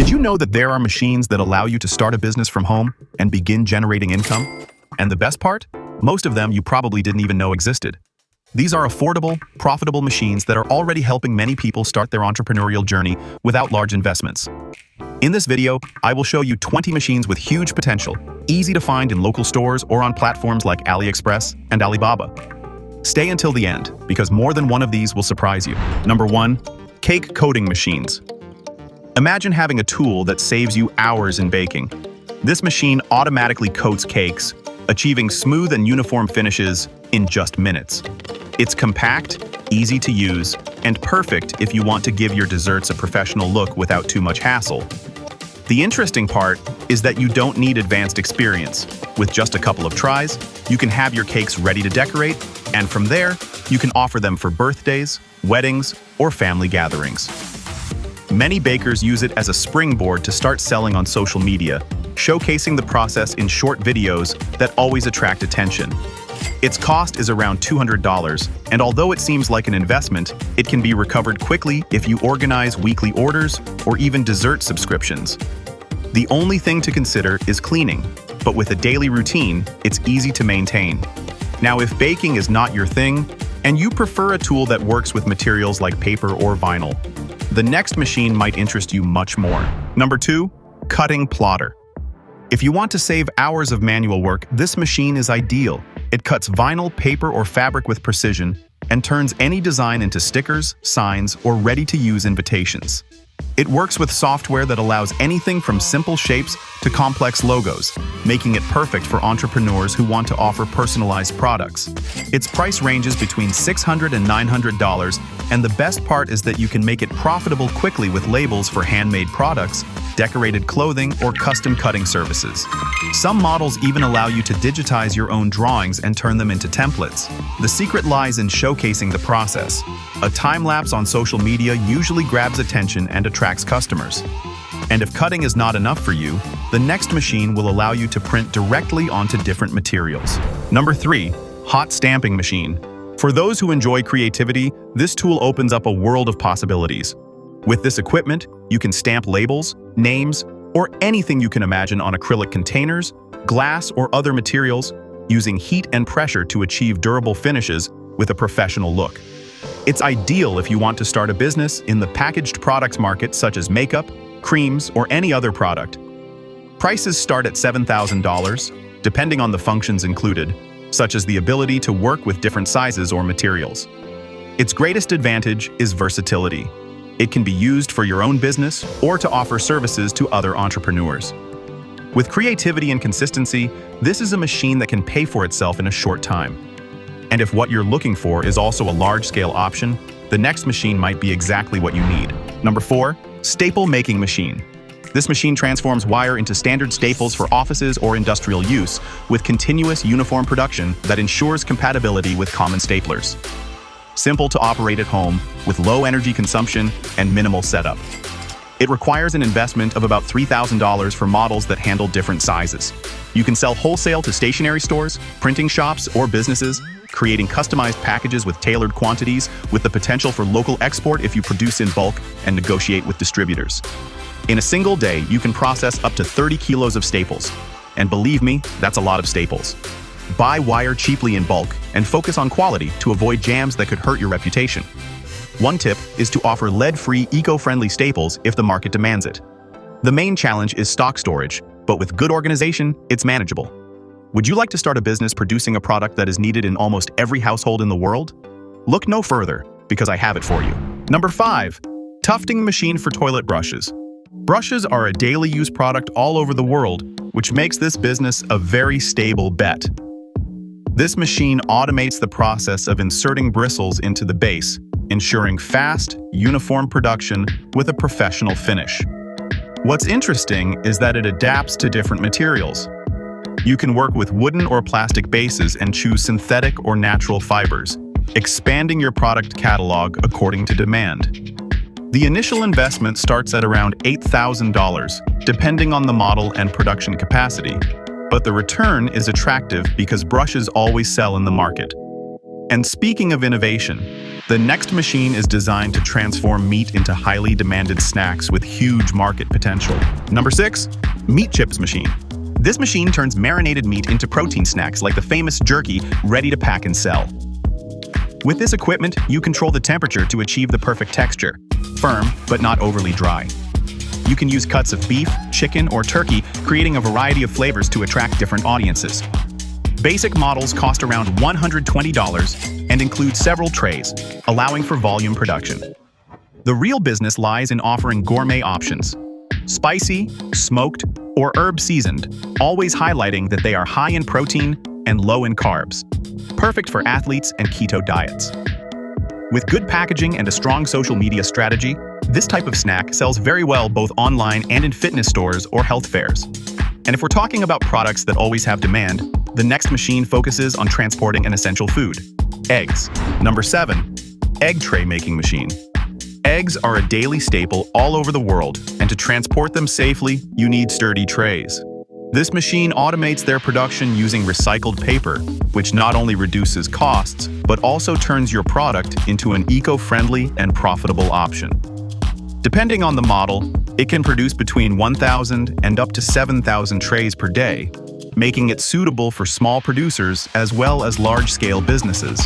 Did you know that there are machines that allow you to start a business from home and begin generating income? And the best part? Most of them you probably didn't even know existed. These are affordable, profitable machines that are already helping many people start their entrepreneurial journey without large investments. In this video, I will show you 20 machines with huge potential, easy to find in local stores or on platforms like AliExpress and Alibaba. Stay until the end, because more than one of these will surprise you. Number 1. Cake coating machines. Imagine having a tool that saves you hours in baking. This machine automatically coats cakes, achieving smooth and uniform finishes in just minutes. It's compact, easy to use, and perfect if you want to give your desserts a professional look without too much hassle. The interesting part is that you don't need advanced experience. With just a couple of tries, you can have your cakes ready to decorate, and from there, you can offer them for birthdays, weddings, or family gatherings. Many bakers use it as a springboard to start selling on social media, showcasing the process in short videos that always attract attention. Its cost is around $200, and although it seems like an investment, it can be recovered quickly if you organize weekly orders or even dessert subscriptions. The only thing to consider is cleaning, but with a daily routine, it's easy to maintain. Now, if baking is not your thing, and you prefer a tool that works with materials like paper or vinyl, the next machine might interest you much more. Number 2. Cutting plotter. If you want to save hours of manual work, this machine is ideal. It cuts vinyl, paper, or fabric with precision and turns any design into stickers, signs, or ready-to-use invitations. It works with software that allows anything from simple shapes to complex logos, making it perfect for entrepreneurs who want to offer personalized products. Its price ranges between $600 and $900, and the best part is that you can make it profitable quickly with labels for handmade products, decorated clothing, or custom cutting services. Some models even allow you to digitize your own drawings and turn them into templates. The secret lies in showcasing the process. A time-lapse on social media usually grabs attention and attracts customers. And if cutting is not enough for you, the next machine will allow you to print directly onto different materials. Number 3. Hot stamping machine. For those who enjoy creativity, this tool opens up a world of possibilities. With this equipment, you can stamp labels, names, or anything you can imagine on acrylic containers, glass, or other materials, using heat and pressure to achieve durable finishes with a professional look. It's ideal if you want to start a business in the packaged products market, such as makeup, creams, or any other product. Prices start at $7,000, depending on the functions included, such as the ability to work with different sizes or materials. Its greatest advantage is versatility. It can be used for your own business or to offer services to other entrepreneurs. With creativity and consistency, this is a machine that can pay for itself in a short time. And if what you're looking for is also a large-scale option, the next machine might be exactly what you need. Number 4. Staple making machine. This machine transforms wire into standard staples for offices or industrial use, with continuous uniform production that ensures compatibility with common staplers. Simple to operate at home, with low energy consumption and minimal setup. It requires an investment of about $3,000 for models that handle different sizes. You can sell wholesale to stationery stores, printing shops, or businesses, creating customized packages with tailored quantities, with the potential for local export if you produce in bulk and negotiate with distributors. In a single day, you can process up to 30 kilos of staples. And believe me, that's a lot of staples. Buy wire cheaply in bulk and focus on quality to avoid jams that could hurt your reputation. One tip is to offer lead-free, eco-friendly staples if the market demands it. The main challenge is stock storage, but with good organization, it's manageable. Would you like to start a business producing a product that is needed in almost every household in the world? Look no further, because I have it for you. Number 5. Tufting machine for toilet brushes. Brushes are a daily use product all over the world, which makes this business a very stable bet. This machine automates the process of inserting bristles into the base, ensuring fast, uniform production with a professional finish. What's interesting is that it adapts to different materials. You can work with wooden or plastic bases and choose synthetic or natural fibers, expanding your product catalog according to demand. The initial investment starts at around $8,000, depending on the model and production capacity, but the return is attractive because brushes always sell in the market. And speaking of innovation, the next machine is designed to transform meat into highly demanded snacks with huge market potential. Number 6, meat chips machine. This machine turns marinated meat into protein snacks like the famous jerky, ready to pack and sell. With this equipment, you control the temperature to achieve the perfect texture, firm but not overly dry. You can use cuts of beef, chicken, or turkey, creating a variety of flavors to attract different audiences. Basic models cost around $120 and include several trays, allowing for volume production. The real business lies in offering gourmet options, spicy, smoked, or herb-seasoned, always highlighting that they are high in protein and low in carbs, perfect for athletes and keto diets. With good packaging and a strong social media strategy, this type of snack sells very well both online and in fitness stores or health fairs. And if we're talking about products that always have demand, the next machine focuses on transporting an essential food, eggs. Number 7, egg tray making machine. Eggs are a daily staple all over the world, and to transport them safely, you need sturdy trays. This machine automates their production using recycled paper, which not only reduces costs, but also turns your product into an eco-friendly and profitable option. Depending on the model, it can produce between 1,000 and up to 7,000 trays per day, making it suitable for small producers as well as large-scale businesses.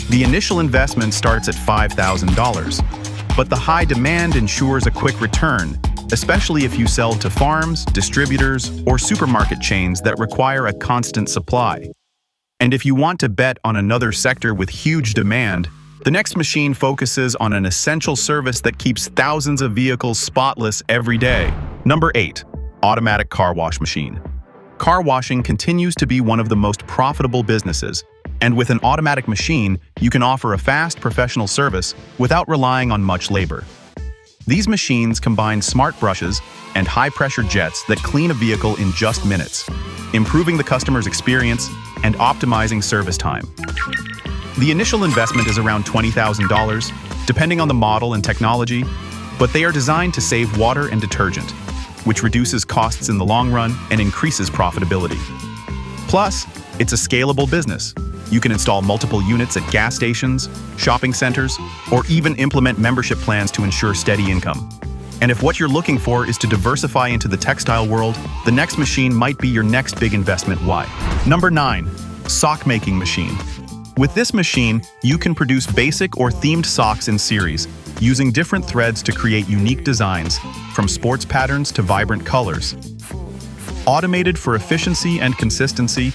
The initial investment starts at $5,000, but the high demand ensures a quick return, especially if you sell to farms, distributors, or supermarket chains that require a constant supply. And if you want to bet on another sector with huge demand, the next machine focuses on an essential service that keeps thousands of vehicles spotless every day. Number 8, automatic car wash machine. Car washing continues to be one of the most profitable businesses, and with an automatic machine, you can offer a fast, professional service without relying on much labor. These machines combine smart brushes and high-pressure jets that clean a vehicle in just minutes, improving the customer's experience and optimizing service time. The initial investment is around $20,000, depending on the model and technology, but they are designed to save water and detergent, which reduces costs in the long run and increases profitability. Plus, it's a scalable business. You can install multiple units at gas stations, shopping centers, or even implement membership plans to ensure steady income. And if what you're looking for is to diversify into the textile world, the next machine might be your next big investment. Why? Number 9, sock making machine. With this machine, you can produce basic or themed socks in series, using different threads to create unique designs, from sports patterns to vibrant colors. Automated for efficiency and consistency,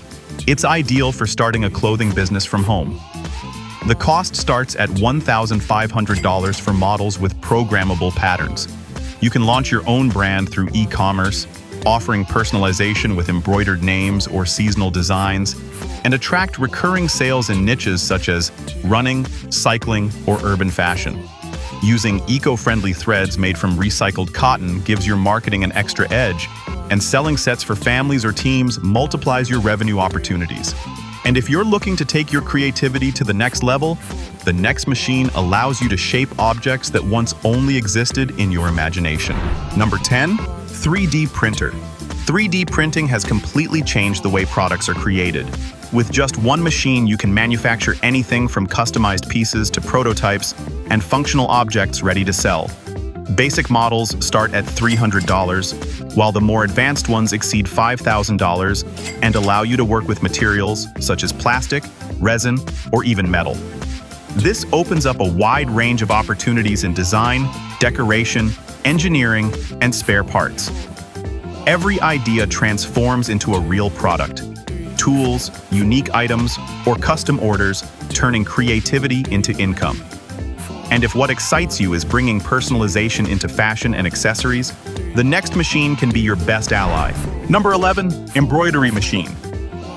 it's ideal for starting a clothing business from home. The cost starts at $1,500 for models with programmable patterns. You can launch your own brand through e-commerce, offering personalization with embroidered names or seasonal designs, and attract recurring sales in niches such as running, cycling, or urban fashion. Using eco-friendly threads made from recycled cotton gives your marketing an extra edge, and selling sets for families or teams multiplies your revenue opportunities. And if you're looking to take your creativity to the next level, the next machine allows you to shape objects that once only existed in your imagination. Number 10, 3D printer. 3D printing has completely changed the way products are created. With just one machine, you can manufacture anything from customized pieces to prototypes and functional objects ready to sell. Basic models start at $300, while the more advanced ones exceed $5,000 and allow you to work with materials such as plastic, resin, or even metal. This opens up a wide range of opportunities in design, decoration, engineering, and spare parts. Every idea transforms into a real product. Tools, unique items, or custom orders, turning creativity into income. And if what excites you is bringing personalization into fashion and accessories, the next machine can be your best ally. Number 11, embroidery machine.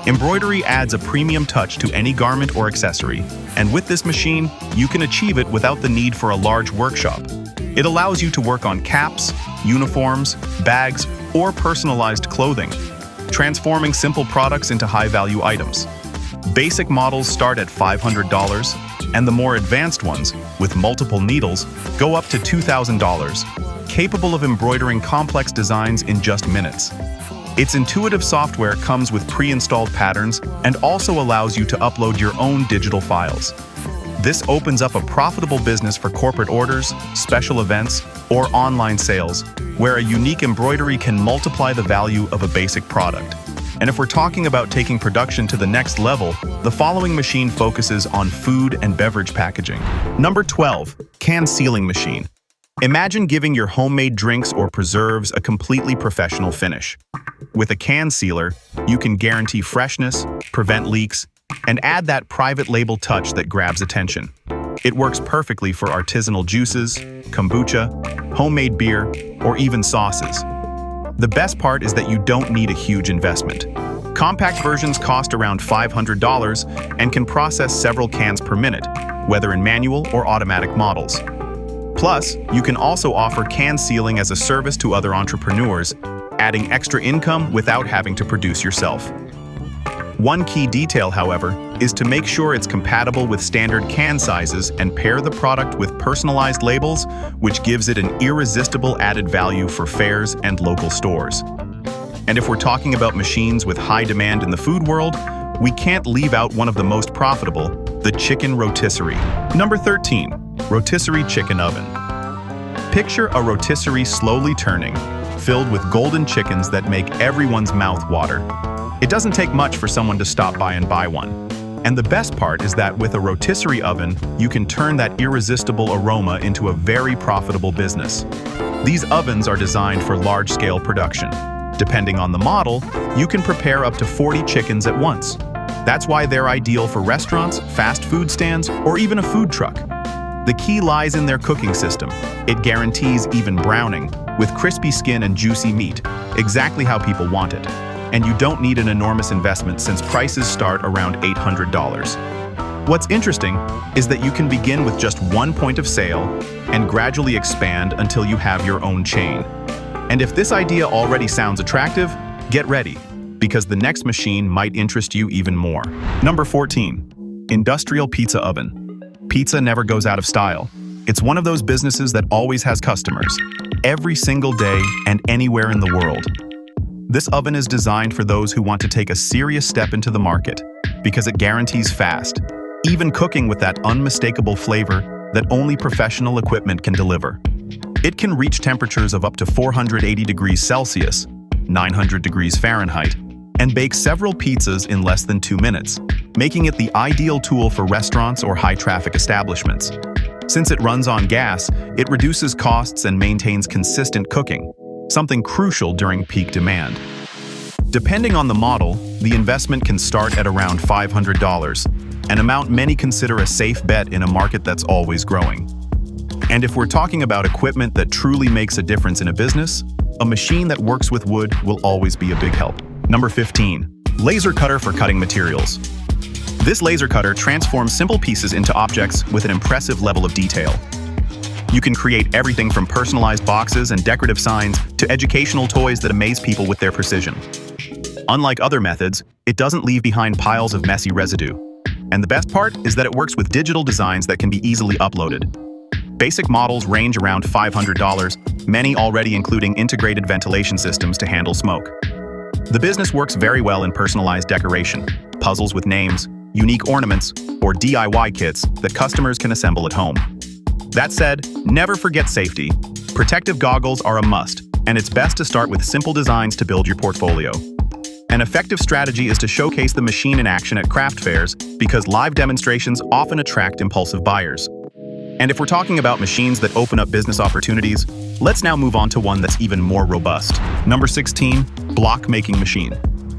Embroidery adds a premium touch to any garment or accessory, and with this machine, you can achieve it without the need for a large workshop. It allows you to work on caps, uniforms, bags, or personalized clothing, transforming simple products into high-value items. Basic models start at $500, and the more advanced ones, with multiple needles, go up to $2,000, capable of embroidering complex designs in just minutes. Its intuitive software comes with pre-installed patterns and also allows you to upload your own digital files. This opens up a profitable business for corporate orders, special events, or online sales, where a unique embroidery can multiply the value of a basic product. And if we're talking about taking production to the next level, the following machine focuses on food and beverage packaging. Number 12, can sealing machine. Imagine giving your homemade drinks or preserves a completely professional finish. With a can sealer, you can guarantee freshness, prevent leaks, and add that private label touch that grabs attention. It works perfectly for artisanal juices, kombucha, homemade beer, or even sauces. The best part is that you don't need a huge investment. Compact versions cost around $500 and can process several cans per minute, whether in manual or automatic models. Plus, you can also offer can sealing as a service to other entrepreneurs, adding extra income without having to produce yourself. One key detail, however, is to make sure it's compatible with standard can sizes and pair the product with personalized labels, which gives it an irresistible added value for fairs and local stores. And if we're talking about machines with high demand in the food world, we can't leave out one of the most profitable, the chicken rotisserie. Number 13, rotisserie chicken oven. Picture a rotisserie slowly turning, filled with golden chickens that make everyone's mouth water. It doesn't take much for someone to stop by and buy one. And the best part is that with a rotisserie oven, you can turn that irresistible aroma into a very profitable business. These ovens are designed for large-scale production. Depending on the model, you can prepare up to 40 chickens at once. That's why they're ideal for restaurants, fast food stands, or even a food truck. The key lies in their cooking system. It guarantees even browning, with crispy skin and juicy meat, exactly how people want it. And you don't need an enormous investment since prices start around $800. What's interesting is that you can begin with just one point of sale and gradually expand until you have your own chain. And if this idea already sounds attractive, get ready, because the next machine might interest you even more. Number 14, industrial pizza oven. Pizza never goes out of style. It's one of those businesses that always has customers, every single day and anywhere in the world. This oven is designed for those who want to take a serious step into the market because it guarantees fast, even cooking with that unmistakable flavor that only professional equipment can deliver. It can reach temperatures of up to 480 degrees Celsius, 900 degrees Fahrenheit, and bake several pizzas in less than 2 minutes, making it the ideal tool for restaurants or high-traffic establishments. Since it runs on gas, it reduces costs and maintains consistent cooking, something crucial during peak demand. Depending on the model, the investment can start at around $500, an amount many consider a safe bet in a market that's always growing. And if we're talking about equipment that truly makes a difference in a business, a machine that works with wood will always be a big help. Number 15, laser cutter for cutting materials. This laser cutter transforms simple pieces into objects with an impressive level of detail. You can create everything from personalized boxes and decorative signs to educational toys that amaze people with their precision. Unlike other methods, it doesn't leave behind piles of messy residue. And the best part is that it works with digital designs that can be easily uploaded. Basic models range around $500, many already including integrated ventilation systems to handle smoke. The business works very well in personalized decoration, puzzles with names, unique ornaments, or DIY kits that customers can assemble at home. That said, never forget safety. Protective goggles are a must, and it's best to start with simple designs to build your portfolio. An effective strategy is to showcase the machine in action at craft fairs because live demonstrations often attract impulsive buyers. And if we're talking about machines that open up business opportunities, let's now move on to one that's even more robust. Number 16, block making machine.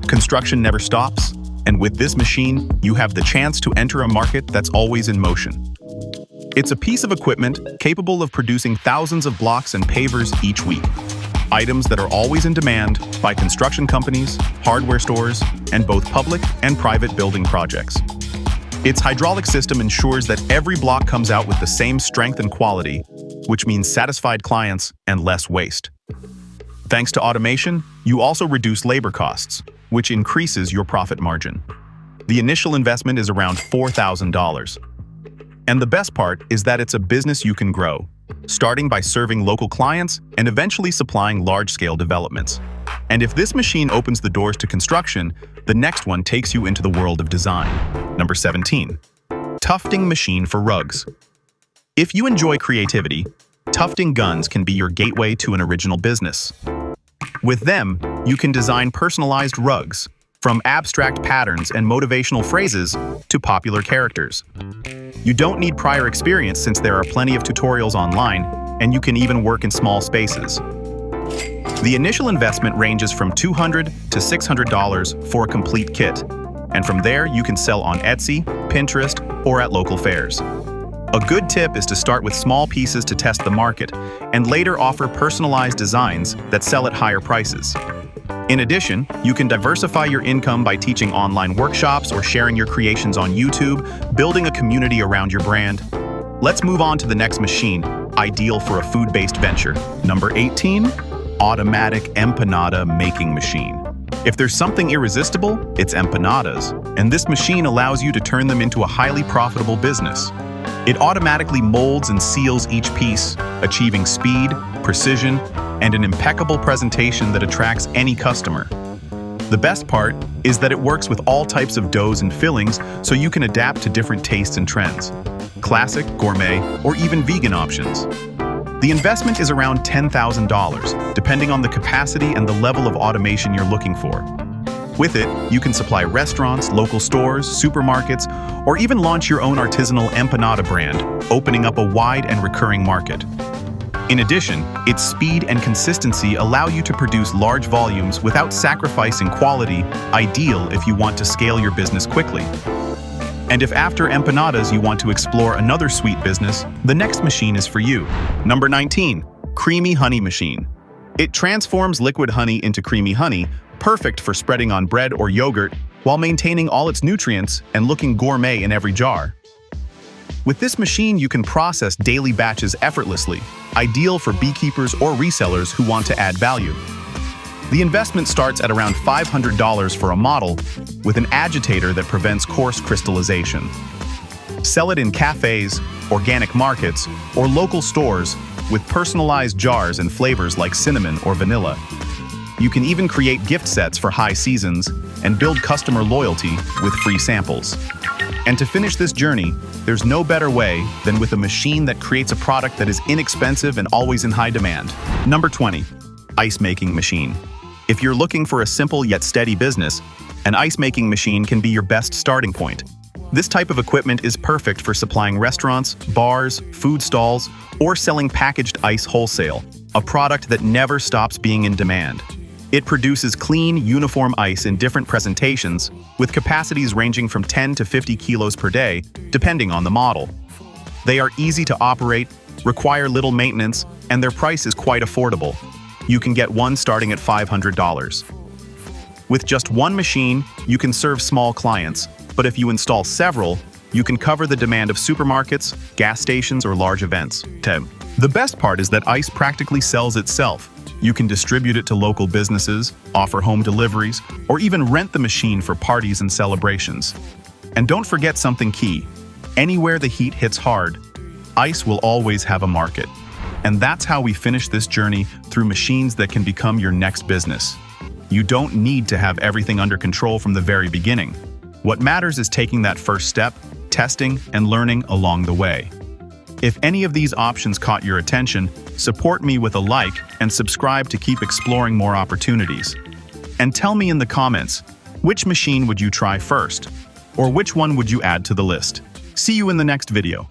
Construction never stops, and with this machine, you have the chance to enter a market that's always in motion. It's a piece of equipment capable of producing thousands of blocks and pavers each week. Items that are always in demand by construction companies, hardware stores, and both public and private building projects. Its hydraulic system ensures that every block comes out with the same strength and quality, which means satisfied clients and less waste. Thanks to automation, you also reduce labor costs, which increases your profit margin. The initial investment is around $4,000. And the best part is that it's a business you can grow, starting by serving local clients and eventually supplying large-scale developments. And if this machine opens the doors to construction, the next one takes you into the world of design. Number 17. Tufting machine for rugs. If you enjoy creativity, tufting guns can be your gateway to an original business. With them, you can design personalized rugs, from abstract patterns and motivational phrases to popular characters. You don't need prior experience since there are plenty of tutorials online, and you can even work in small spaces. The initial investment ranges from $200 to $600 for a complete kit, and from there you can sell on Etsy, Pinterest, or at local fairs. A good tip is to start with small pieces to test the market, and later offer personalized designs that sell at higher prices. In addition, you can diversify your income by teaching online workshops or sharing your creations on YouTube, building a community around your brand. Let's move on to the next machine, ideal for a food-based venture. Number 18. Automatic empanada-making machine. If there's something irresistible, it's empanadas, and this machine allows you to turn them into a highly profitable business. It automatically molds and seals each piece, achieving speed, precision, and an impeccable presentation that attracts any customer. The best part is that it works with all types of doughs and fillings, so you can adapt to different tastes and trends: classic, gourmet, or even vegan options. The investment is around $10,000, depending on the capacity and the level of automation you're looking for. With it, you can supply restaurants, local stores, supermarkets, or even launch your own artisanal empanada brand, opening up a wide and recurring market. In addition, its speed and consistency allow you to produce large volumes without sacrificing quality, ideal if you want to scale your business quickly. And if after empanadas you want to explore another sweet business, the next machine is for you. Number 19. Creamy honey machine. It transforms liquid honey into creamy honey, perfect for spreading on bread or yogurt, while maintaining all its nutrients and looking gourmet in every jar. With this machine, you can process daily batches effortlessly, ideal for beekeepers or resellers who want to add value. The investment starts at around $500 for a model, with an agitator that prevents coarse crystallization. Sell it in cafes, organic markets, or local stores with personalized jars and flavors like cinnamon or vanilla. You can even create gift sets for high seasons and build customer loyalty with free samples. And to finish this journey, there's no better way than with a machine that creates a product that is inexpensive and always in high demand. Number 20. Ice making machine. If you're looking for a simple yet steady business, an ice making machine can be your best starting point. This type of equipment is perfect for supplying restaurants, bars, food stalls, or selling packaged ice wholesale, a product that never stops being in demand. It produces clean, uniform ice in different presentations, with capacities ranging from 10 to 50 kilos per day, depending on the model. They are easy to operate, require little maintenance, and their price is quite affordable. You can get one starting at $500. With just one machine, you can serve small clients, but if you install several, you can cover the demand of supermarkets, gas stations, or large events. 10. The best part is that ice practically sells itself. You can distribute it to local businesses, offer home deliveries, or even rent the machine for parties and celebrations. And don't forget something key: anywhere the heat hits hard, ice will always have a market. And that's how we finish this journey through machines that can become your next business. You don't need to have everything under control from the very beginning. What matters is taking that first step, testing, and learning along the way. If any of these options caught your attention, support me with a like and subscribe to keep exploring more opportunities. And tell me in the comments, which machine would you try first? Or which one would you add to the list? See you in the next video.